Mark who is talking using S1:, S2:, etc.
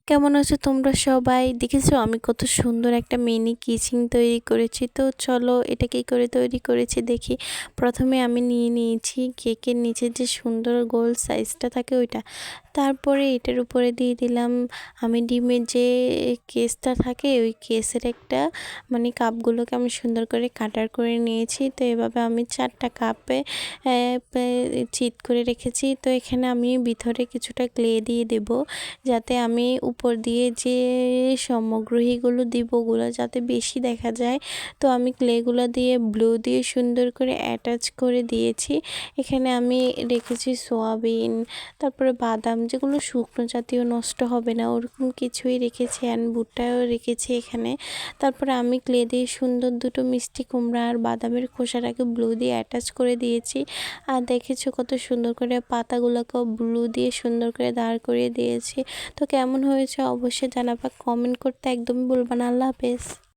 S1: কেমন আছো তোমরা সবাই? দেখেছো আমি কত সুন্দর একটা মিনি কিচেন তৈরি করেছি। তো চলো এটা কী করে তৈরি করেছি দেখি। প্রথমে আমি নিয়ে নিয়েছি কেকের নিচে যে সুন্দর গোল সাইজটা থাকে ওইটা। তারপরে এটার উপরে দিয়ে দিলাম আমি ডিমের যে কেসটা থাকে ওই কেসের একটা কাপগুলোকে আমি সুন্দর করে কাটার করে নিয়েছি। তো এভাবে আমি 4টা কাপে চিট করে রেখেছি। তো এখানে আমি ভিতরে কিছুটা ক্লে দিয়ে দেব, যাতে আমি উপর দিয়ে যে সামগ্রীগুলো দিব ওগুলো যাতে বেশি দেখা যায়। তো আমি ক্লেগুলো দিয়ে ব্লু দিয়ে সুন্দর করে অ্যাটাচ করে দিয়েছি। এখানে আমি রেখেছি সয়াবিন, তারপরে বাদাম, যেগুলো শুকনো জাতীয় নষ্ট হবে না ওরকম কিছুই রেখেছি, অ্যান্ড ভুট্টাও রেখেছি এখানে। তারপরে আমি ক্লে দিয়ে সুন্দর দুটো মিষ্টি কুমড়া আর বাদামের খোসাটাকে ব্লু দিয়ে অ্যাটাচ করে দিয়েছি। আর দেখেছো কত সুন্দর করে পাতাগুলোকেও ব্লু দিয়ে সুন্দর করে দাঁড় করিয়ে দিয়েছি। তো কেমন হয়েছে অবশ্যই জানাবা, কমেন্ট করতে একদমই ভুলবা না। আল্লাহ হাফেজ।